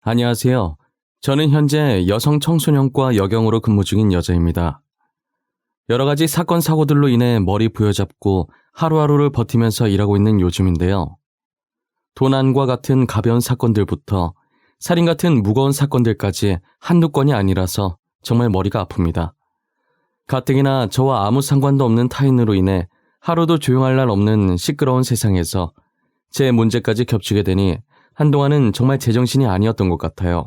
안녕하세요. 저는 현재 여성 청소년과 여경으로 근무 중인 여자입니다. 여러 가지 사건 사고들로 인해 머리 부여잡고 하루하루를 버티면서 일하고 있는 요즘인데요. 도난과 같은 가벼운 사건들부터 살인 같은 무거운 사건들까지 한두 건이 아니라서 정말 머리가 아픕니다. 가뜩이나 저와 아무 상관도 없는 타인으로 인해 하루도 조용할 날 없는 시끄러운 세상에서 제 문제까지 겹치게 되니 한동안은 정말 제정신이 아니었던 것 같아요.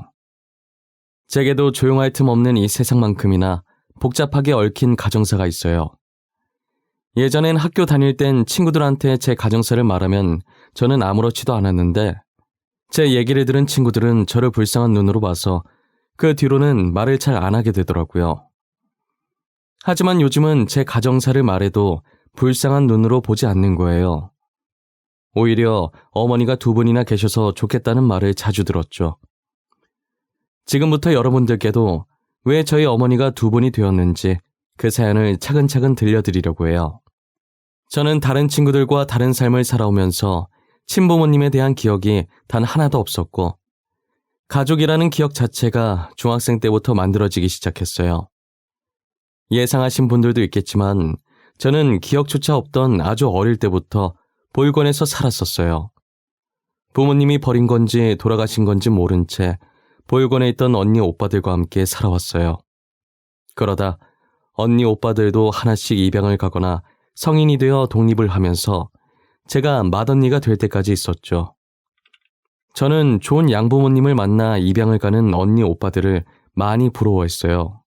제게도 조용할 틈 없는 이 세상만큼이나 복잡하게 얽힌 가정사가 있어요. 예전엔 학교 다닐 땐 친구들한테 제 가정사를 말하면 저는 아무렇지도 않았는데 제 얘기를 들은 친구들은 저를 불쌍한 눈으로 봐서 그 뒤로는 말을 잘 안 하게 되더라고요. 하지만 요즘은 제 가정사를 말해도 불쌍한 눈으로 보지 않는 거예요. 오히려 어머니가 두 분이나 계셔서 좋겠다는 말을 자주 들었죠. 지금부터 여러분들께도 왜 저희 어머니가 두 분이 되었는지 그 사연을 차근차근 들려드리려고 해요. 저는 다른 친구들과 다른 삶을 살아오면서 친부모님에 대한 기억이 단 하나도 없었고 가족이라는 기억 자체가 중학생 때부터 만들어지기 시작했어요. 예상하신 분들도 있겠지만 저는 기억조차 없던 아주 어릴 때부터 보육원에서 살았었어요. 부모님이 버린 건지 돌아가신 건지 모른 채 보육원에 있던 언니 오빠들과 함께 살아왔어요. 그러다 언니 오빠들도 하나씩 입양을 가거나 성인이 되어 독립을 하면서 제가 맏언니가 될 때까지 있었죠. 저는 좋은 양부모님을 만나 입양을 가는 언니 오빠들을 많이 부러워했어요.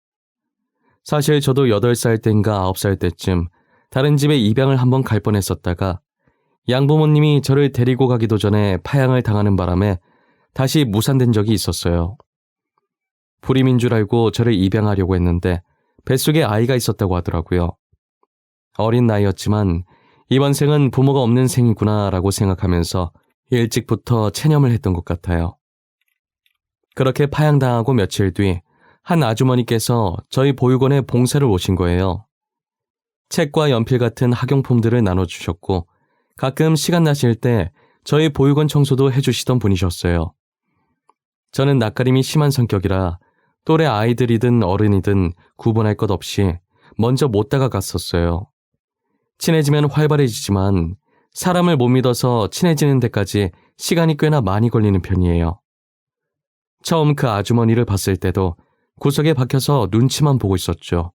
사실 저도 8살 땐가 9살 때쯤 다른 집에 입양을 한번 갈 뻔했었다가 양부모님이 저를 데리고 가기도 전에 파양을 당하는 바람에 다시 무산된 적이 있었어요. 불임인 줄 알고 저를 입양하려고 했는데 뱃속에 아이가 있었다고 하더라고요. 어린 나이였지만 이번 생은 부모가 없는 생이구나 라고 생각하면서 일찍부터 체념을 했던 것 같아요. 그렇게 파양당하고 며칠 뒤 한 아주머니께서 저희 보육원에 봉사를 오신 거예요. 책과 연필 같은 학용품들을 나눠주셨고 가끔 시간 나실 때 저희 보육원 청소도 해주시던 분이셨어요. 저는 낯가림이 심한 성격이라 또래 아이들이든 어른이든 구분할 것 없이 먼저 못 다가갔었어요. 친해지면 활발해지지만 사람을 못 믿어서 친해지는 데까지 시간이 꽤나 많이 걸리는 편이에요. 처음 그 아주머니를 봤을 때도 구석에 박혀서 눈치만 보고 있었죠.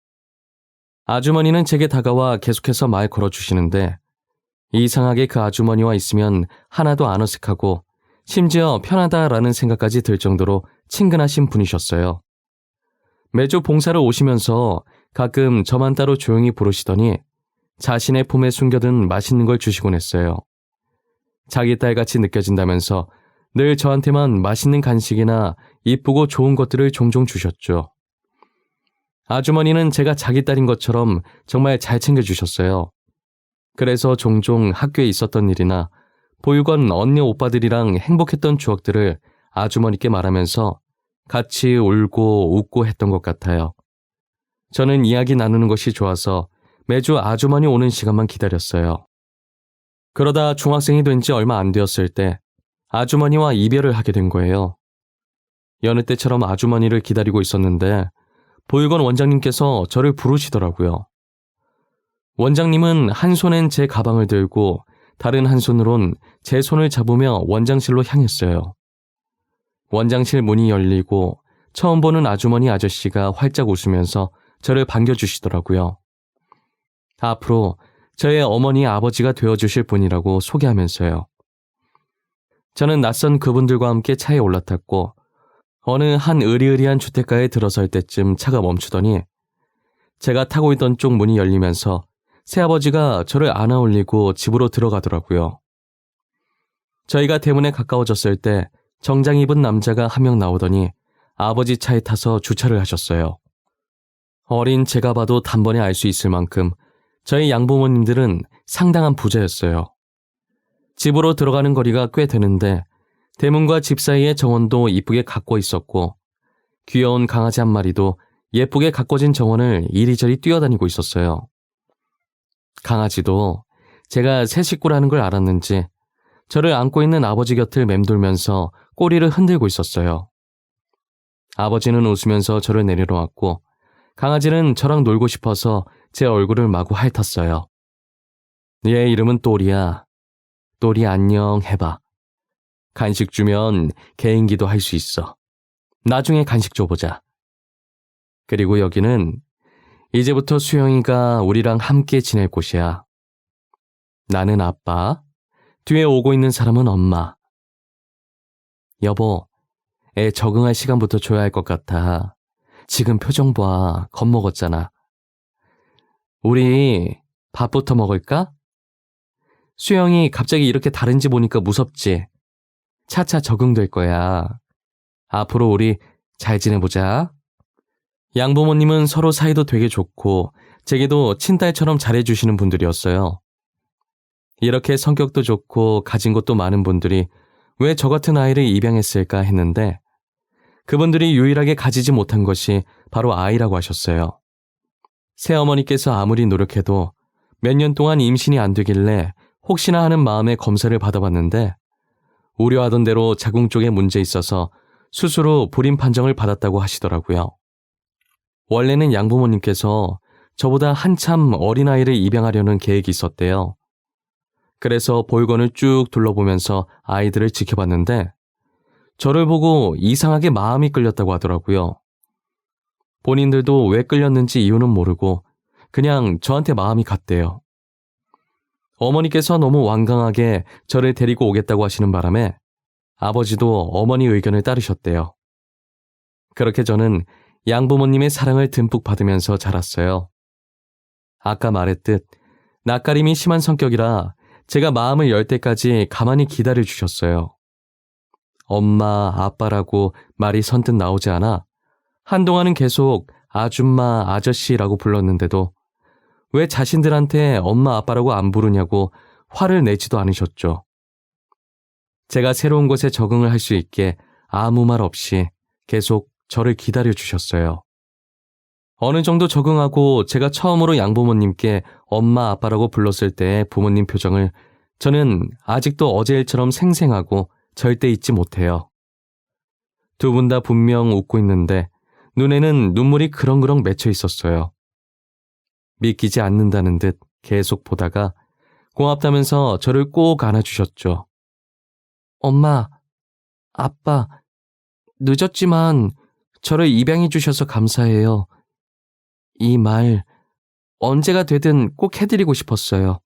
아주머니는 제게 다가와 계속해서 말 걸어주시는데 이상하게 그 아주머니와 있으면 하나도 안 어색하고 심지어 편하다라는 생각까지 들 정도로 친근하신 분이셨어요. 매주 봉사를 오시면서 가끔 저만 따로 조용히 부르시더니 자신의 품에 숨겨둔 맛있는 걸 주시곤 했어요. 자기 딸같이 느껴진다면서 늘 저한테만 맛있는 간식이나 이쁘고 좋은 것들을 종종 주셨죠. 아주머니는 제가 자기 딸인 것처럼 정말 잘 챙겨주셨어요. 그래서 종종 학교에 있었던 일이나 보육원 언니 오빠들이랑 행복했던 추억들을 아주머니께 말하면서 같이 울고 웃고 했던 것 같아요. 저는 이야기 나누는 것이 좋아서 매주 아주머니 오는 시간만 기다렸어요. 그러다 중학생이 된 지 얼마 안 되었을 때 아주머니와 이별을 하게 된 거예요. 여느 때처럼 아주머니를 기다리고 있었는데 보육원 원장님께서 저를 부르시더라고요. 원장님은 한 손엔 제 가방을 들고 다른 한 손으론 제 손을 잡으며 원장실로 향했어요. 원장실 문이 열리고 처음 보는 아주머니 아저씨가 활짝 웃으면서 저를 반겨주시더라고요. 앞으로 저의 어머니 아버지가 되어주실 분이라고 소개하면서요. 저는 낯선 그분들과 함께 차에 올라탔고 어느 한 으리으리한 주택가에 들어설 때쯤 차가 멈추더니 제가 타고 있던 쪽 문이 열리면서 새아버지가 저를 안아 올리고 집으로 들어가더라고요. 저희가 대문에 가까워졌을 때 정장 입은 남자가 한 명 나오더니 아버지 차에 타서 주차를 하셨어요. 어린 제가 봐도 단번에 알 수 있을 만큼 저희 양부모님들은 상당한 부자였어요. 집으로 들어가는 거리가 꽤 되는데 대문과 집 사이의 정원도 이쁘게 가꿔 있었고 귀여운 강아지 한 마리도 예쁘게 가꿔진 정원을 이리저리 뛰어다니고 있었어요. 강아지도 제가 새 식구라는 걸 알았는지 저를 안고 있는 아버지 곁을 맴돌면서 꼬리를 흔들고 있었어요. 아버지는 웃으면서 저를 내려놓았고 강아지는 저랑 놀고 싶어서 제 얼굴을 마구 핥았어요. 얘 이름은 또리야. 또리 안녕 해봐. 간식 주면 개인기도 할 수 있어. 나중에 간식 줘보자. 그리고 여기는 이제부터 수영이가 우리랑 함께 지낼 곳이야. 나는 아빠, 뒤에 오고 있는 사람은 엄마. 여보, 애 적응할 시간부터 줘야 할 것 같아. 지금 표정 봐, 겁먹었잖아. 우리 밥부터 먹을까? 수영이 갑자기 이렇게 다른지 보니까 무섭지? 차차 적응될 거야. 앞으로 우리 잘 지내보자. 양부모님은 서로 사이도 되게 좋고 제게도 친딸처럼 잘해주시는 분들이었어요. 이렇게 성격도 좋고 가진 것도 많은 분들이 왜 저 같은 아이를 입양했을까 했는데 그분들이 유일하게 가지지 못한 것이 바로 아이라고 하셨어요. 새어머니께서 아무리 노력해도 몇 년 동안 임신이 안 되길래 혹시나 하는 마음에 검사를 받아봤는데 우려하던 대로 자궁 쪽에 문제 있어서 수술 후 불임 판정을 받았다고 하시더라고요. 원래는 양부모님께서 저보다 한참 어린아이를 입양하려는 계획이 있었대요. 그래서 볼건을 쭉 둘러보면서 아이들을 지켜봤는데 저를 보고 이상하게 마음이 끌렸다고 하더라고요. 본인들도 왜 끌렸는지 이유는 모르고 그냥 저한테 마음이 갔대요. 어머니께서 너무 완강하게 저를 데리고 오겠다고 하시는 바람에 아버지도 어머니 의견을 따르셨대요. 그렇게 저는 양부모님의 사랑을 듬뿍 받으면서 자랐어요. 아까 말했듯 낯가림이 심한 성격이라 제가 마음을 열 때까지 가만히 기다려 주셨어요. 엄마, 아빠라고 말이 선뜻 나오지 않아 한동안은 계속 아줌마, 아저씨라고 불렀는데도 왜 자신들한테 엄마, 아빠라고 안 부르냐고 화를 내지도 않으셨죠. 제가 새로운 곳에 적응을 할 수 있게 아무 말 없이 계속 저를 기다려 주셨어요. 어느 정도 적응하고 제가 처음으로 양부모님께 엄마, 아빠라고 불렀을 때의 부모님 표정을 저는 아직도 어제 일처럼 생생하고 절대 잊지 못해요. 두 분 다 분명 웃고 있는데 눈에는 눈물이 그렁그렁 맺혀 있었어요. 믿기지 않는다는 듯 계속 보다가 고맙다면서 저를 꼭 안아주셨죠. 엄마, 아빠, 늦었지만 저를 입양해 주셔서 감사해요. 이 말 언제가 되든 꼭 해드리고 싶었어요.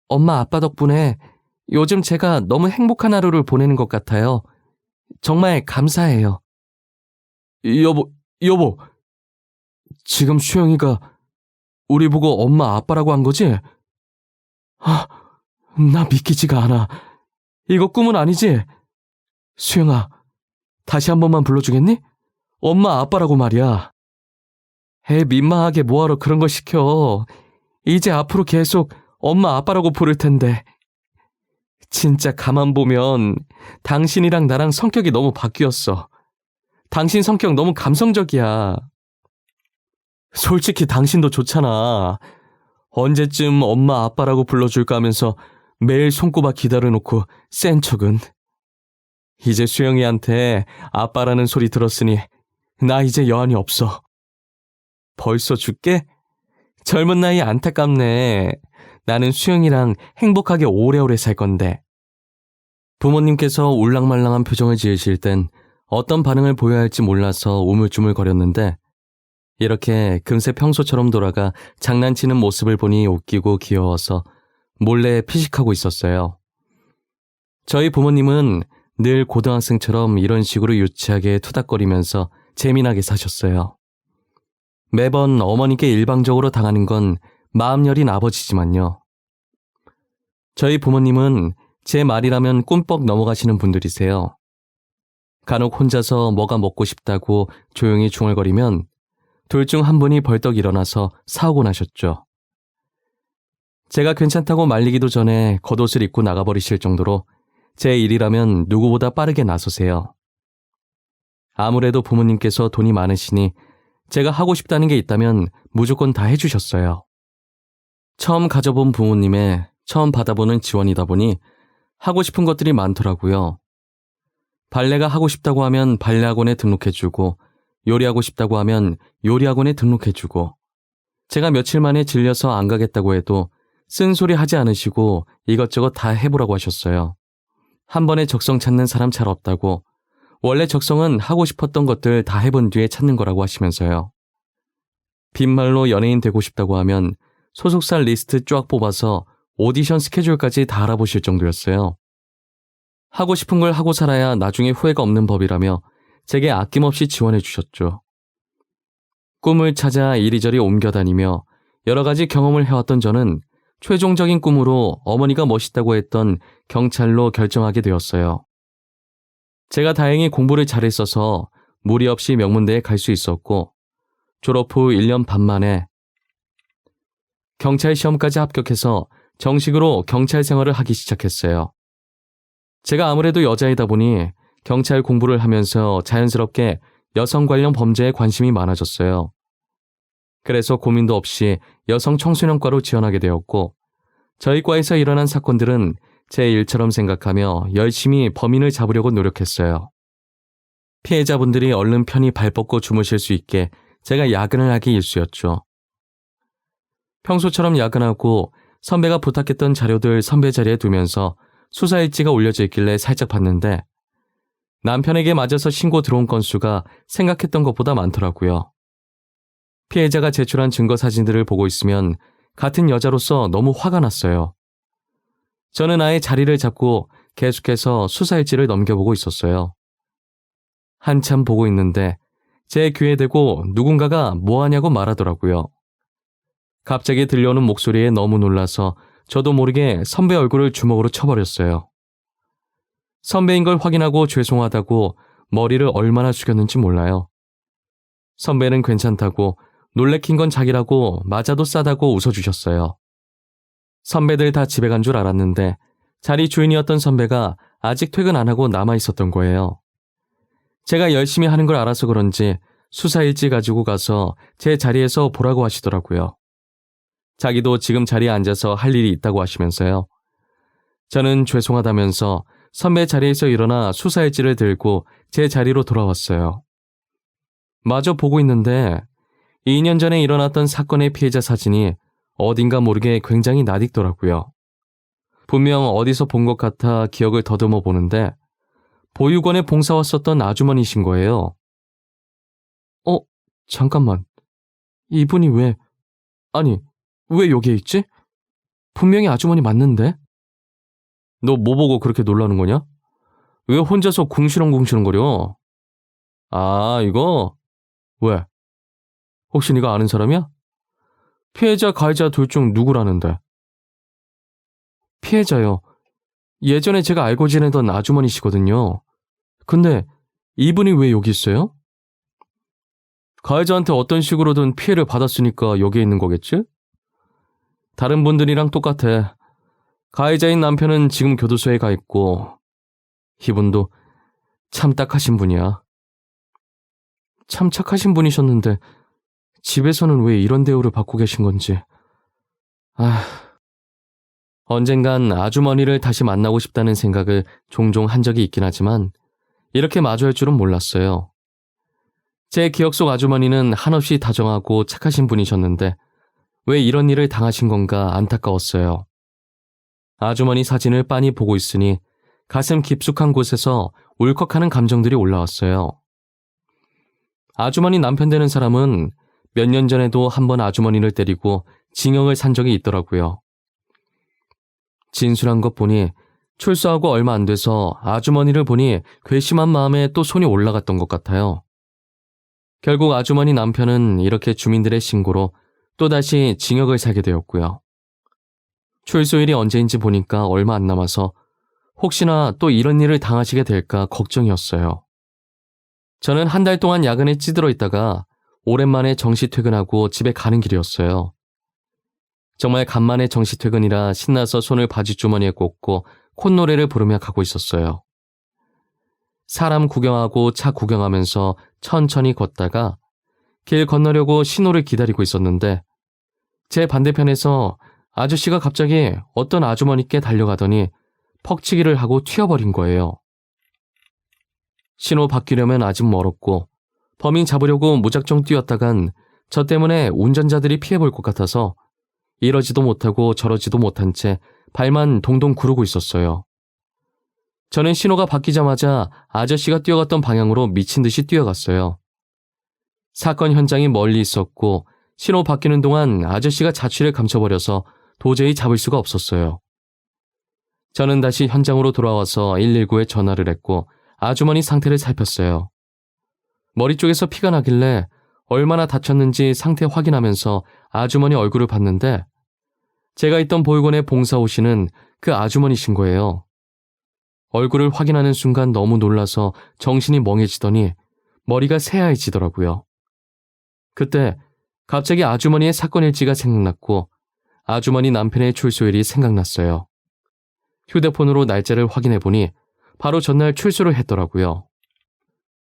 엄마, 아빠 덕분에 요즘 제가 너무 행복한 하루를 보내는 것 같아요. 정말 감사해요. 여보, 지금 수영이가 우리 보고 엄마, 아빠라고 한 거지? 나 믿기지가 않아. 이거 꿈은 아니지? 수영아, 다시 한 번만 불러주겠니? 엄마, 아빠라고 말이야. 민망하게 뭐하러 그런 걸 시켜. 이제 앞으로 계속 엄마, 아빠라고 부를 텐데. 진짜 가만 보면 당신이랑 나랑 성격이 너무 바뀌었어. 당신 성격 너무 감성적이야. 솔직히 당신도 좋잖아. 언제쯤 엄마, 아빠라고 불러줄까 하면서 매일 손꼽아 기다려놓고 센 척은. 이제 수영이한테 아빠라는 소리 들었으니 나 이제 여한이 없어. 벌써 죽게? 젊은 나이에 안타깝네. 나는 수영이랑 행복하게 오래오래 살 건데. 부모님께서 울랑말랑한 표정을 지으실 땐 어떤 반응을 보여야 할지 몰라서 우물쭈물거렸는데 이렇게 금세 평소처럼 돌아가 장난치는 모습을 보니 웃기고 귀여워서 몰래 피식하고 있었어요. 저희 부모님은 늘 고등학생처럼 이런 식으로 유치하게 투닥거리면서 재미나게 사셨어요. 매번 어머니께 일방적으로 당하는 건 마음 여린 아버지지만요. 저희 부모님은 제 말이라면 꿈뻑 넘어가시는 분들이세요. 간혹 혼자서 뭐가 먹고 싶다고 조용히 중얼거리면 둘 중 한 분이 벌떡 일어나서 사오곤 하셨죠. 제가 괜찮다고 말리기도 전에 겉옷을 입고 나가버리실 정도로 제 일이라면 누구보다 빠르게 나서세요. 아무래도 부모님께서 돈이 많으시니 제가 하고 싶다는 게 있다면 무조건 다 해주셨어요. 처음 가져본 부모님의 처음 받아보는 지원이다 보니 하고 싶은 것들이 많더라고요. 발레가 하고 싶다고 하면 발레학원에 등록해주고 요리하고 싶다고 하면 요리학원에 등록해주고 제가 며칠 만에 질려서 안 가겠다고 해도 쓴소리 하지 않으시고 이것저것 다 해보라고 하셨어요. 한 번에 적성 찾는 사람 잘 없다고 원래 적성은 하고 싶었던 것들 다 해본 뒤에 찾는 거라고 하시면서요. 빈말로 연예인 되고 싶다고 하면 소속사 리스트 쫙 뽑아서 오디션 스케줄까지 다 알아보실 정도였어요. 하고 싶은 걸 하고 살아야 나중에 후회가 없는 법이라며 제게 아낌없이 지원해 주셨죠. 꿈을 찾아 이리저리 옮겨다니며 여러 가지 경험을 해왔던 저는 최종적인 꿈으로 어머니가 멋있다고 했던 경찰로 결정하게 되었어요. 제가 다행히 공부를 잘했어서 무리 없이 명문대에 갈 수 있었고 졸업 후 1년 반 만에 경찰 시험까지 합격해서 정식으로 경찰 생활을 하기 시작했어요. 제가 아무래도 여자이다 보니 경찰 공부를 하면서 자연스럽게 여성 관련 범죄에 관심이 많아졌어요. 그래서 고민도 없이 여성 청소년과로 지원하게 되었고 저희 과에서 일어난 사건들은 제 일처럼 생각하며 열심히 범인을 잡으려고 노력했어요. 피해자분들이 얼른 편히 발 뻗고 주무실 수 있게 제가 야근을 하기 일쑤였죠. 평소처럼 야근하고 선배가 부탁했던 자료들 선배 자리에 두면서 수사 일지가 올려져 있길래 살짝 봤는데 남편에게 맞아서 신고 들어온 건수가 생각했던 것보다 많더라고요. 피해자가 제출한 증거 사진들을 보고 있으면 같은 여자로서 너무 화가 났어요. 저는 아예 자리를 잡고 계속해서 수사 일지를 넘겨보고 있었어요. 한참 보고 있는데 제 귀에 대고 누군가가 뭐하냐고 말하더라고요. 갑자기 들려오는 목소리에 너무 놀라서 저도 모르게 선배 얼굴을 주먹으로 쳐버렸어요. 선배인 걸 확인하고 죄송하다고 머리를 얼마나 숙였는지 몰라요. 선배는 괜찮다고 놀래킨 건 자기라고 맞아도 싸다고 웃어주셨어요. 선배들 다 집에 간 줄 알았는데 자리 주인이었던 선배가 아직 퇴근 안 하고 남아있었던 거예요. 제가 열심히 하는 걸 알아서 그런지 수사 일지 가지고 가서 제 자리에서 보라고 하시더라고요. 자기도 지금 자리에 앉아서 할 일이 있다고 하시면서요. 저는 죄송하다면서 선배 자리에서 일어나 수사 일지를 들고 제 자리로 돌아왔어요. 마저 보고 있는데 2년 전에 일어났던 사건의 피해자 사진이 어딘가 모르게 굉장히 낯익더라고요. 분명 어디서 본 것 같아 기억을 더듬어 보는데 보육원에 봉사 왔었던 아주머니신 거예요. 잠깐만. 이분이 왜 여기에 있지? 분명히 아주머니 맞는데? 너 뭐 보고 그렇게 놀라는 거냐? 왜 혼자서 궁시렁궁시렁거려? 아, 이거? 왜? 혹시 네가 아는 사람이야? 피해자, 가해자 둘 중 누구라는데? 피해자요. 예전에 제가 알고 지내던 아주머니시거든요. 근데 이분이 왜 여기 있어요? 가해자한테 어떤 식으로든 피해를 받았으니까 여기에 있는 거겠지? 다른 분들이랑 똑같아. 가해자인 남편은 지금 교도소에 가 있고 이분도 참 딱하신 분이야. 참 착하신 분이셨는데 집에서는 왜 이런 대우를 받고 계신 건지. 언젠간 아주머니를 다시 만나고 싶다는 생각을 종종 한 적이 있긴 하지만 이렇게 마주할 줄은 몰랐어요. 제 기억 속 아주머니는 한없이 다정하고 착하신 분이셨는데 왜 이런 일을 당하신 건가 안타까웠어요. 아주머니 사진을 빤히 보고 있으니 가슴 깊숙한 곳에서 울컥하는 감정들이 올라왔어요. 아주머니 남편 되는 사람은 몇 년 전에도 한 번 아주머니를 때리고 징역을 산 적이 있더라고요. 진술한 것 보니 출소하고 얼마 안 돼서 아주머니를 보니 괘씸한 마음에 또 손이 올라갔던 것 같아요. 결국 아주머니 남편은 이렇게 주민들의 신고로 또다시 징역을 살게 되었고요. 출소일이 언제인지 보니까 얼마 안 남아서 혹시나 또 이런 일을 당하시게 될까 걱정이었어요. 저는 한 달 동안 야근에 찌들어 있다가 오랜만에 정시 퇴근하고 집에 가는 길이었어요. 정말 간만에 정시 퇴근이라 신나서 손을 바지주머니에 꽂고 콧노래를 부르며 가고 있었어요. 사람 구경하고 차 구경하면서 천천히 걷다가 길 건너려고 신호를 기다리고 있었는데 제 반대편에서 아저씨가 갑자기 어떤 아주머니께 달려가더니 퍽치기를 하고 튀어버린 거예요. 신호 바뀌려면 아직 멀었고 범인 잡으려고 무작정 뛰었다간 저 때문에 운전자들이 피해볼 것 같아서 이러지도 못하고 저러지도 못한 채 발만 동동 구르고 있었어요. 저는 신호가 바뀌자마자 아저씨가 뛰어갔던 방향으로 미친 듯이 뛰어갔어요. 사건 현장이 멀리 있었고 신호 바뀌는 동안 아저씨가 자취를 감춰버려서 도저히 잡을 수가 없었어요. 저는 다시 현장으로 돌아와서 119에 전화를 했고 아주머니 상태를 살폈어요. 머리 쪽에서 피가 나길래 얼마나 다쳤는지 상태 확인하면서 아주머니 얼굴을 봤는데 제가 있던 보육원의 봉사 오시는 그 아주머니신 거예요. 얼굴을 확인하는 순간 너무 놀라서 정신이 멍해지더니 머리가 새하얘지더라고요. 그때 갑자기 아주머니의 사건 일지가 생각났고 아주머니 남편의 출소일이 생각났어요. 휴대폰으로 날짜를 확인해보니 바로 전날 출소를 했더라고요.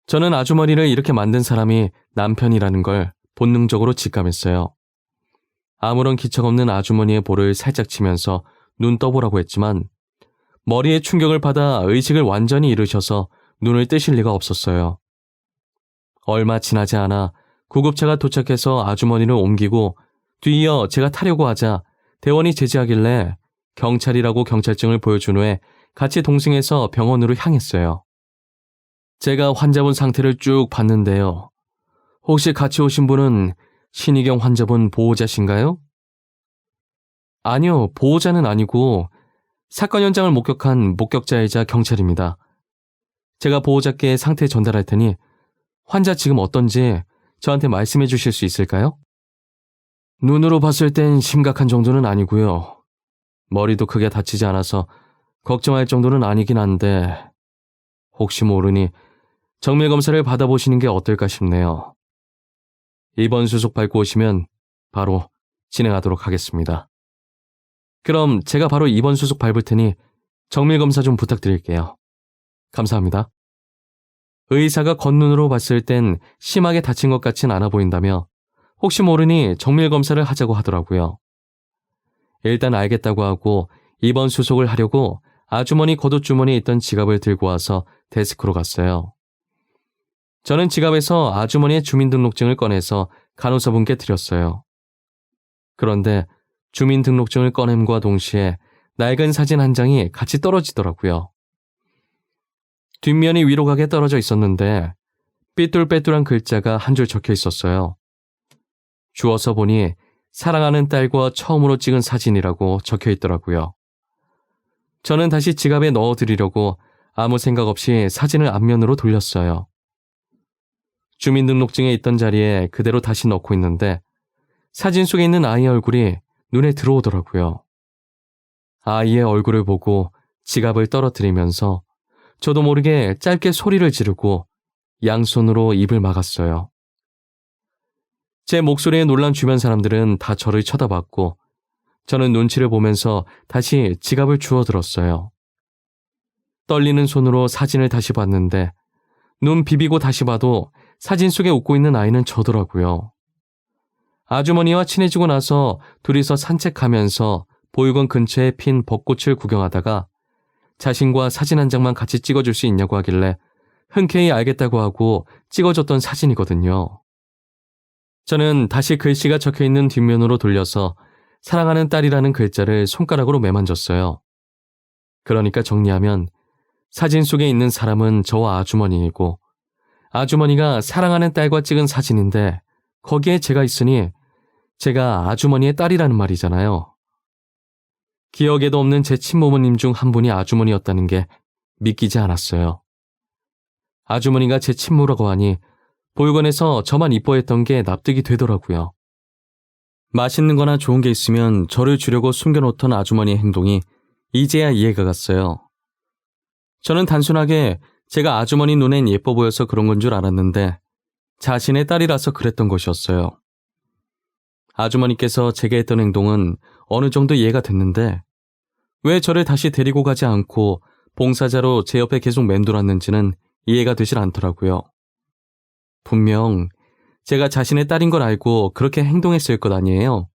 저는 아주머니를 이렇게 만든 사람이 남편이라는 걸 본능적으로 직감했어요. 아무런 기척 없는 아주머니의 볼을 살짝 치면서 눈 떠보라고 했지만 머리에 충격을 받아 의식을 완전히 잃으셔서 눈을 뜨실 리가 없었어요. 얼마 지나지 않아 구급차가 도착해서 아주머니를 옮기고 뒤이어 제가 타려고 하자 대원이 제지하길래 경찰이라고 경찰증을 보여준 후에 같이 동승해서 병원으로 향했어요. 제가 환자분 상태를 쭉 봤는데요. 혹시 같이 오신 분은 신희경 환자분 보호자신가요? 아니요, 보호자는 아니고 사건 현장을 목격한 목격자이자 경찰입니다. 제가 보호자께 상태 전달할 테니 환자 지금 어떤지 저한테 말씀해 주실 수 있을까요? 눈으로 봤을 땐 심각한 정도는 아니고요. 머리도 크게 다치지 않아서 걱정할 정도는 아니긴 한데 혹시 모르니 정밀검사를 받아보시는 게 어떨까 싶네요. 입원 수속 밟고 오시면 바로 진행하도록 하겠습니다. 그럼 제가 바로 입원 수속 밟을 테니 정밀검사 좀 부탁드릴게요. 감사합니다. 의사가 겉눈으로 봤을 땐 심하게 다친 것 같진 않아 보인다며 혹시 모르니 정밀검사를 하자고 하더라고요. 일단 알겠다고 하고 입원 수속을 하려고 아주머니 겉옷주머니에 있던 지갑을 들고 와서 데스크로 갔어요. 저는 지갑에서 아주머니의 주민등록증을 꺼내서 간호사분께 드렸어요. 그런데 주민등록증을 꺼냄과 동시에 낡은 사진 한 장이 같이 떨어지더라고요. 뒷면이 위로 가게 떨어져 있었는데 삐뚤빼뚤한 글자가 한 줄 적혀 있었어요. 주워서 보니 사랑하는 딸과 처음으로 찍은 사진이라고 적혀 있더라고요. 저는 다시 지갑에 넣어드리려고 아무 생각 없이 사진을 앞면으로 돌렸어요. 주민등록증에 있던 자리에 그대로 다시 넣고 있는데 사진 속에 있는 아이의 얼굴이 눈에 들어오더라고요. 아이의 얼굴을 보고 지갑을 떨어뜨리면서 저도 모르게 짧게 소리를 지르고 양손으로 입을 막았어요. 제 목소리에 놀란 주변 사람들은 다 저를 쳐다봤고 저는 눈치를 보면서 다시 지갑을 주워들었어요. 떨리는 손으로 사진을 다시 봤는데 눈 비비고 다시 봐도 사진 속에 웃고 있는 아이는 저더라고요. 아주머니와 친해지고 나서 둘이서 산책하면서 보육원 근처에 핀 벚꽃을 구경하다가 자신과 사진 한 장만 같이 찍어줄 수 있냐고 하길래 흔쾌히 알겠다고 하고 찍어줬던 사진이거든요. 저는 다시 글씨가 적혀있는 뒷면으로 돌려서 사랑하는 딸이라는 글자를 손가락으로 매만졌어요. 그러니까 정리하면 사진 속에 있는 사람은 저와 아주머니이고 아주머니가 사랑하는 딸과 찍은 사진인데 거기에 제가 있으니 제가 아주머니의 딸이라는 말이잖아요. 기억에도 없는 제 친모모님 중 한 분이 아주머니였다는 게 믿기지 않았어요. 아주머니가 제 친모라고 하니 보육원에서 저만 이뻐했던 게 납득이 되더라고요. 맛있는 거나 좋은 게 있으면 저를 주려고 숨겨놓던 아주머니의 행동이 이제야 이해가 갔어요. 저는 단순하게 제가 아주머니 눈엔 예뻐 보여서 그런 건 줄 알았는데 자신의 딸이라서 그랬던 것이었어요. 아주머니께서 제게 했던 행동은 어느 정도 이해가 됐는데 왜 저를 다시 데리고 가지 않고 봉사자로 제 옆에 계속 맴돌았는지는 이해가 되질 않더라고요. 분명 제가 자신의 딸인 걸 알고 그렇게 행동했을 것 아니에요.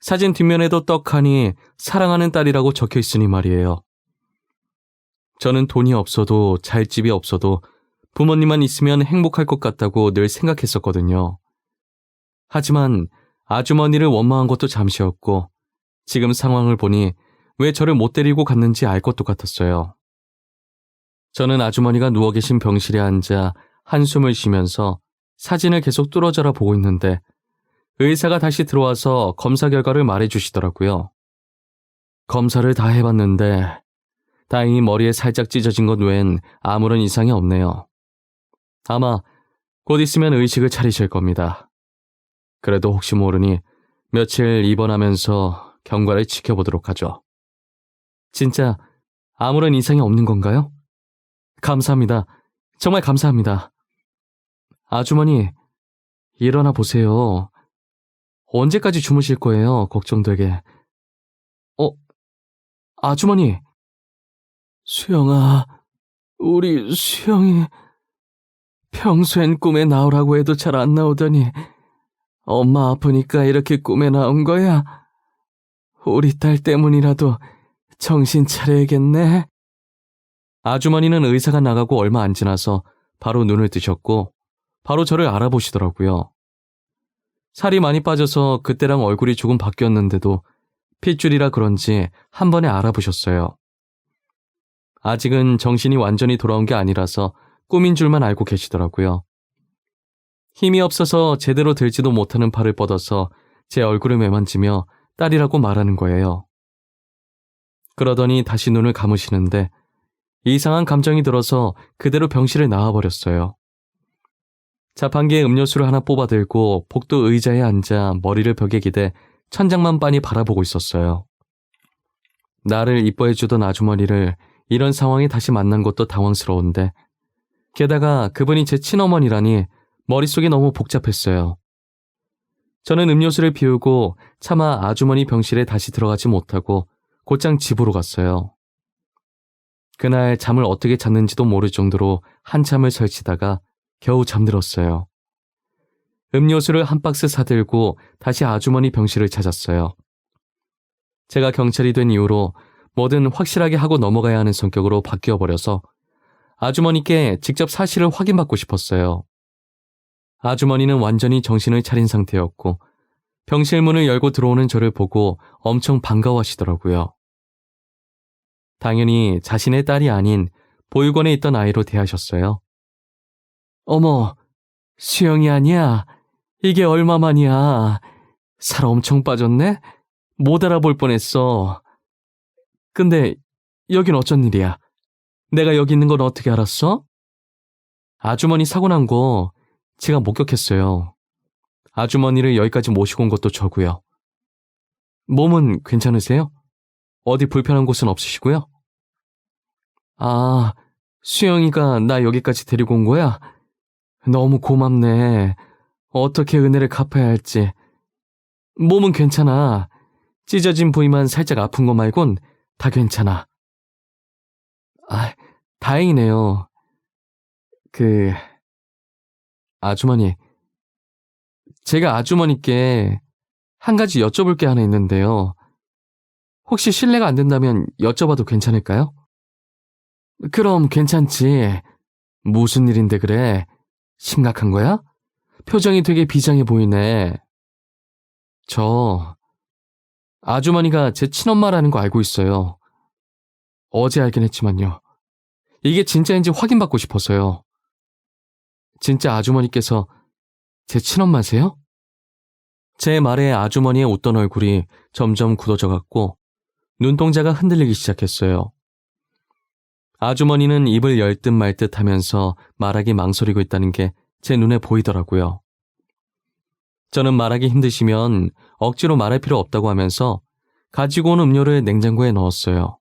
사진 뒷면에도 떡하니 사랑하는 딸이라고 적혀 있으니 말이에요. 저는 돈이 없어도 잘 집이 없어도 부모님만 있으면 행복할 것 같다고 늘 생각했었거든요. 하지만 아주머니를 원망한 것도 잠시였고 지금 상황을 보니 왜 저를 못 데리고 갔는지 알 것도 같았어요. 저는 아주머니가 누워 계신 병실에 앉아 한숨을 쉬면서 사진을 계속 뚫어져라 보고 있는데 의사가 다시 들어와서 검사 결과를 말해주시더라고요. 검사를 다 해봤는데 다행히 머리에 살짝 찢어진 것 외엔 아무런 이상이 없네요. 아마 곧 있으면 의식을 차리실 겁니다. 그래도 혹시 모르니 며칠 입원하면서 경과를 지켜보도록 하죠. 진짜 아무런 이상이 없는 건가요? 감사합니다. 정말 감사합니다. 아주머니, 일어나 보세요. 언제까지 주무실 거예요? 걱정되게. 아주머니. 수영아, 우리 수영이 평소엔 꿈에 나오라고 해도 잘 안 나오더니 엄마 아프니까 이렇게 꿈에 나온 거야? 우리 딸 때문이라도 정신 차려야겠네. 아주머니는 의사가 나가고 얼마 안 지나서 바로 눈을 뜨셨고 바로 저를 알아보시더라고요. 살이 많이 빠져서 그때랑 얼굴이 조금 바뀌었는데도 핏줄이라 그런지 한 번에 알아보셨어요. 아직은 정신이 완전히 돌아온 게 아니라서 꿈인 줄만 알고 계시더라고요. 힘이 없어서 제대로 들지도 못하는 팔을 뻗어서 제 얼굴을 매만지며 딸이라고 말하는 거예요. 그러더니 다시 눈을 감으시는데 이상한 감정이 들어서 그대로 병실을 나와버렸어요. 자판기에 음료수를 하나 뽑아들고 복도 의자에 앉아 머리를 벽에 기대 천장만 빤히 바라보고 있었어요. 나를 이뻐해주던 아주머니를 이런 상황에 다시 만난 것도 당황스러운데 게다가 그분이 제 친어머니라니 머릿속이 너무 복잡했어요. 저는 음료수를 비우고 차마 아주머니 병실에 다시 들어가지 못하고 곧장 집으로 갔어요. 그날 잠을 어떻게 잤는지도 모를 정도로 한참을 설치다가 겨우 잠들었어요. 음료수를 한 박스 사들고 다시 아주머니 병실을 찾았어요. 제가 경찰이 된 이후로 뭐든 확실하게 하고 넘어가야 하는 성격으로 바뀌어버려서 아주머니께 직접 사실을 확인받고 싶었어요. 아주머니는 완전히 정신을 차린 상태였고 병실 문을 열고 들어오는 저를 보고 엄청 반가워하시더라고요. 당연히 자신의 딸이 아닌 보육원에 있던 아이로 대하셨어요. 어머, 수영이 아니야? 이게 얼마만이야? 살 엄청 빠졌네? 못 알아볼 뻔했어. 근데 여긴 어쩐 일이야? 내가 여기 있는 건 어떻게 알았어? 아주머니 사고 난 거 제가 목격했어요. 아주머니를 여기까지 모시고 온 것도 저고요. 몸은 괜찮으세요? 어디 불편한 곳은 없으시고요? 아, 수영이가 나 여기까지 데리고 온 거야? 너무 고맙네. 어떻게 은혜를 갚아야 할지. 몸은 괜찮아. 찢어진 부위만 살짝 아픈 거 말곤 다 괜찮아. 아, 다행이네요. 아주머니. 제가 아주머니께 한 가지 여쭤볼 게 하나 있는데요. 혹시 실례가 안 된다면 여쭤봐도 괜찮을까요? 그럼 괜찮지. 무슨 일인데 그래? 심각한 거야? 표정이 되게 비장해 보이네. 아주머니가 제 친엄마라는 거 알고 있어요. 어제 알긴 했지만요. 이게 진짜인지 확인받고 싶어서요. 진짜 아주머니께서 제 친엄마세요? 제 말에 아주머니의 웃던 얼굴이 점점 굳어져 갔고 눈동자가 흔들리기 시작했어요. 아주머니는 입을 열 듯 말 듯 하면서 말하기 망설이고 있다는 게 제 눈에 보이더라고요. 저는 말하기 힘드시면 억지로 말할 필요 없다고 하면서 가지고 온 음료를 냉장고에 넣었어요.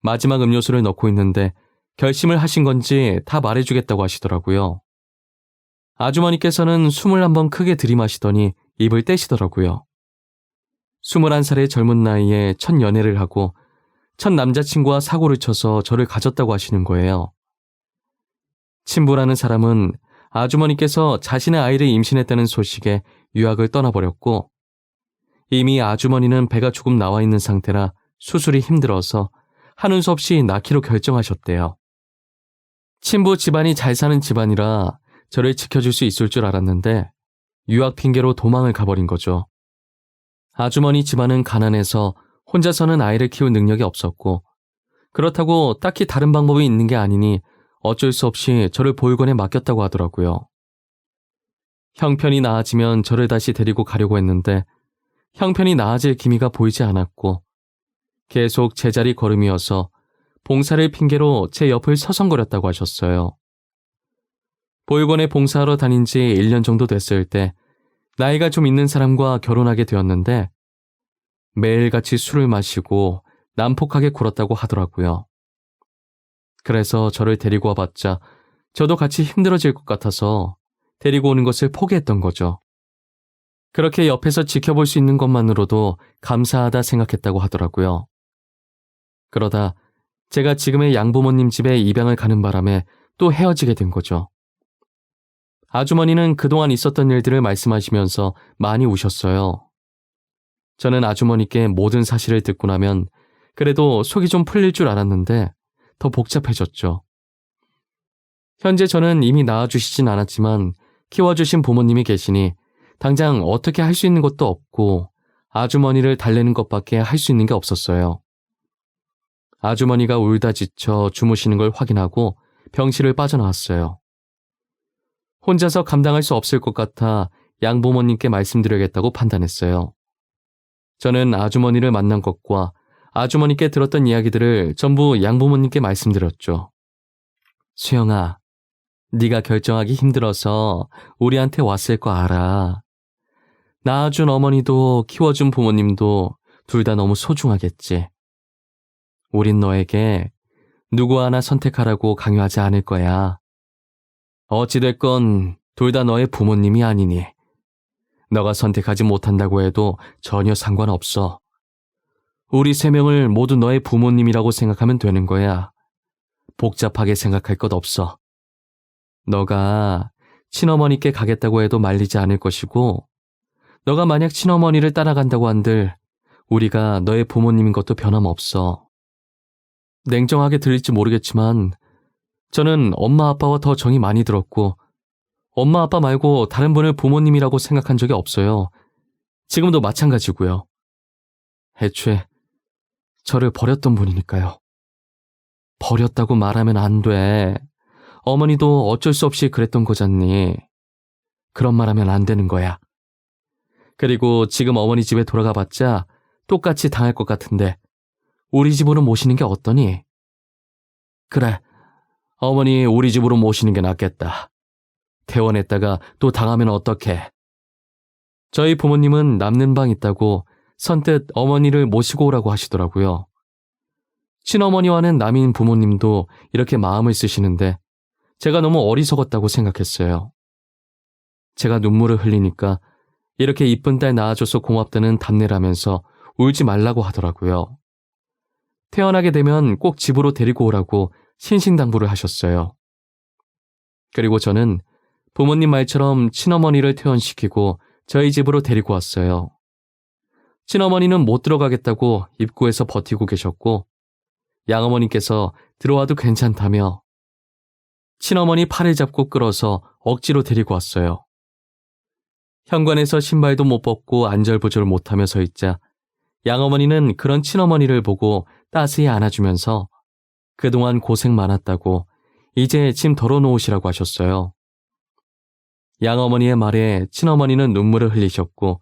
마지막 음료수를 넣고 있는데 결심을 하신 건지 다 말해주겠다고 하시더라고요. 아주머니께서는 숨을 한번 크게 들이마시더니 입을 떼시더라고요. 21살의 젊은 나이에 첫 연애를 하고 첫 남자친구와 사고를 쳐서 저를 가졌다고 하시는 거예요. 친부라는 사람은 아주머니께서 자신의 아이를 임신했다는 소식에 유학을 떠나버렸고 이미 아주머니는 배가 조금 나와 있는 상태라 수술이 힘들어서 하는 수 없이 낳기로 결정하셨대요. 친부 집안이 잘 사는 집안이라 저를 지켜줄 수 있을 줄 알았는데 유학 핑계로 도망을 가버린 거죠. 아주머니 집안은 가난해서 혼자서는 아이를 키울 능력이 없었고 그렇다고 딱히 다른 방법이 있는 게 아니니 어쩔 수 없이 저를 보육원에 맡겼다고 하더라고요. 형편이 나아지면 저를 다시 데리고 가려고 했는데 형편이 나아질 기미가 보이지 않았고 계속 제자리 걸음이어서 봉사를 핑계로 제 옆을 서성거렸다고 하셨어요. 보육원에 봉사하러 다닌 지 1년 정도 됐을 때 나이가 좀 있는 사람과 결혼하게 되었는데 매일같이 술을 마시고 난폭하게 굴었다고 하더라고요. 그래서 저를 데리고 와봤자 저도 같이 힘들어질 것 같아서 데리고 오는 것을 포기했던 거죠. 그렇게 옆에서 지켜볼 수 있는 것만으로도 감사하다 생각했다고 하더라고요. 그러다 제가 지금의 양부모님 집에 입양을 가는 바람에 또 헤어지게 된 거죠. 아주머니는 그동안 있었던 일들을 말씀하시면서 많이 우셨어요. 저는 아주머니께 모든 사실을 듣고 나면 그래도 속이 좀 풀릴 줄 알았는데 더 복잡해졌죠. 현재 저는 이미 낳아주시진 않았지만 키워주신 부모님이 계시니 당장 어떻게 할 수 있는 것도 없고 아주머니를 달래는 것밖에 할 수 있는 게 없었어요. 아주머니가 울다 지쳐 주무시는 걸 확인하고 병실을 빠져나왔어요. 혼자서 감당할 수 없을 것 같아 양부모님께 말씀드려야겠다고 판단했어요. 저는 아주머니를 만난 것과 아주머니께 들었던 이야기들을 전부 양부모님께 말씀드렸죠. 수영아, 네가 결정하기 힘들어서 우리한테 왔을 거 알아. 낳아준 어머니도 키워준 부모님도 둘 다 너무 소중하겠지. 우린 너에게 누구 하나 선택하라고 강요하지 않을 거야. 어찌됐건 둘 다 너의 부모님이 아니니 너가 선택하지 못한다고 해도 전혀 상관없어. 우리 세 명을 모두 너의 부모님이라고 생각하면 되는 거야. 복잡하게 생각할 것 없어. 너가 친어머니께 가겠다고 해도 말리지 않을 것이고 너가 만약 친어머니를 따라간다고 한들 우리가 너의 부모님인 것도 변함없어. 냉정하게 들릴지 모르겠지만 저는 엄마 아빠와 더 정이 많이 들었고 엄마 아빠 말고 다른 분을 부모님이라고 생각한 적이 없어요. 지금도 마찬가지고요. 애초에 저를 버렸던 분이니까요. 버렸다고 말하면 안 돼. 어머니도 어쩔 수 없이 그랬던 거잖니. 그런 말하면 안 되는 거야. 그리고 지금 어머니 집에 돌아가 봤자 똑같이 당할 것 같은데 우리 집으로 모시는 게 어떠니? 그래, 어머니 우리 집으로 모시는 게 낫겠다. 퇴원했다가 또 당하면 어떡해. 저희 부모님은 남는 방 있다고 선뜻 어머니를 모시고 오라고 하시더라고요. 친어머니와는 남인 부모님도 이렇게 마음을 쓰시는데 제가 너무 어리석었다고 생각했어요. 제가 눈물을 흘리니까 이렇게 이쁜 딸 낳아줘서 고맙다는 답례라면서 울지 말라고 하더라고요. 태어나게 되면 꼭 집으로 데리고 오라고 신신당부를 하셨어요. 그리고 저는 부모님 말처럼 친어머니를 퇴원시키고 저희 집으로 데리고 왔어요. 친어머니는 못 들어가겠다고 입구에서 버티고 계셨고 양어머니께서 들어와도 괜찮다며 친어머니 팔을 잡고 끌어서 억지로 데리고 왔어요. 현관에서 신발도 못 벗고 안절부절 못하며 서 있자 양어머니는 그런 친어머니를 보고 따스히 안아주면서 그동안 고생 많았다고 이제 짐 덜어놓으시라고 하셨어요. 양어머니의 말에 친어머니는 눈물을 흘리셨고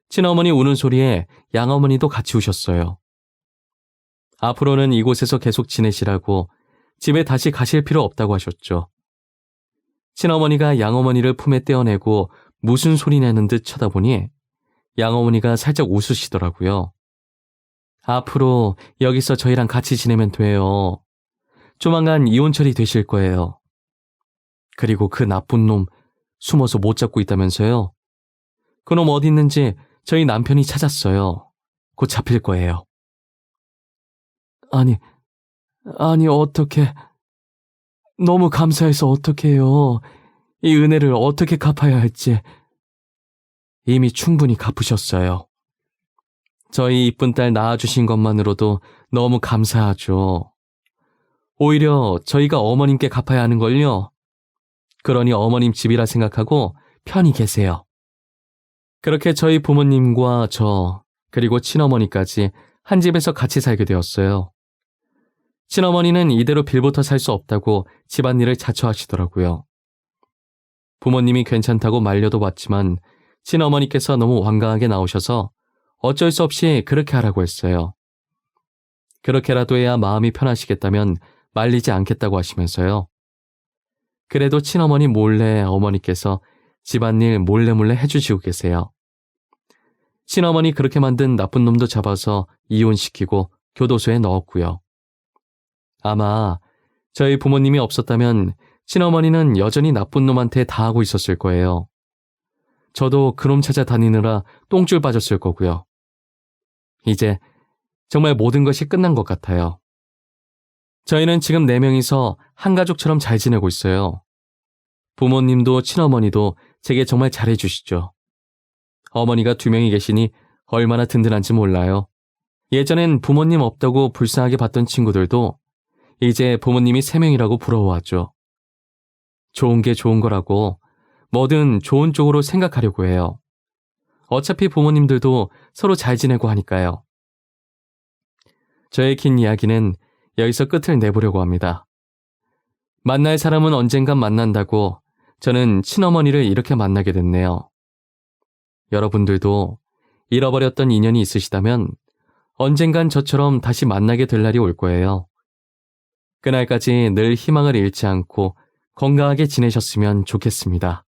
친어머니 우는 소리에 양어머니도 같이 우셨어요. 앞으로는 이곳에서 계속 지내시라고 집에 다시 가실 필요 없다고 하셨죠. 친어머니가 양어머니를 품에 떼어내고 무슨 소리 내는 듯 쳐다보니 양어머니가 살짝 웃으시더라고요. 앞으로 여기서 저희랑 같이 지내면 돼요. 조만간 이혼 처리되실 거예요. 그리고 그 나쁜 놈 숨어서 못 잡고 있다면서요. 그놈 어디 있는지 저희 남편이 찾았어요. 곧 잡힐 거예요. 아니 어떻게... 너무 감사해서 어떡해요. 이 은혜를 어떻게 갚아야 할지. 이미 충분히 갚으셨어요. 저희 이쁜 딸 낳아주신 것만으로도 너무 감사하죠. 오히려 저희가 어머님께 갚아야 하는걸요. 그러니 어머님 집이라 생각하고 편히 계세요. 그렇게 저희 부모님과 저, 그리고 친어머니까지 한 집에서 같이 살게 되었어요. 친어머니는 이대로 빌부터 살 수 없다고 집안일을 자처하시더라고요. 부모님이 괜찮다고 말려도 봤지만 친어머니께서 너무 완강하게 나오셔서 어쩔 수 없이 그렇게 하라고 했어요. 그렇게라도 해야 마음이 편하시겠다면 말리지 않겠다고 하시면서요. 그래도 친어머니 몰래 어머니께서 집안일 몰래 해주시고 계세요. 친어머니 그렇게 만든 나쁜 놈도 잡아서 이혼시키고 교도소에 넣었고요. 아마 저희 부모님이 없었다면 친어머니는 여전히 나쁜 놈한테 다 하고 있었을 거예요. 저도 그놈 찾아다니느라 똥줄 빠졌을 거고요. 이제 정말 모든 것이 끝난 것 같아요. 저희는 지금 4명이서 한 가족처럼 잘 지내고 있어요. 부모님도 친어머니도 제게 정말 잘해주시죠. 어머니가 2명이 계시니 얼마나 든든한지 몰라요. 예전엔 부모님 없다고 불쌍하게 봤던 친구들도 이제 부모님이 3명이라고 부러워하죠. 좋은 게 좋은 거라고 뭐든 좋은 쪽으로 생각하려고 해요. 어차피 부모님들도 서로 잘 지내고 하니까요. 저의 긴 이야기는 여기서 끝을 내보려고 합니다. 만날 사람은 언젠간 만난다고 저는 친어머니를 이렇게 만나게 됐네요. 여러분들도 잃어버렸던 인연이 있으시다면 언젠간 저처럼 다시 만나게 될 날이 올 거예요. 그날까지 늘 희망을 잃지 않고 건강하게 지내셨으면 좋겠습니다.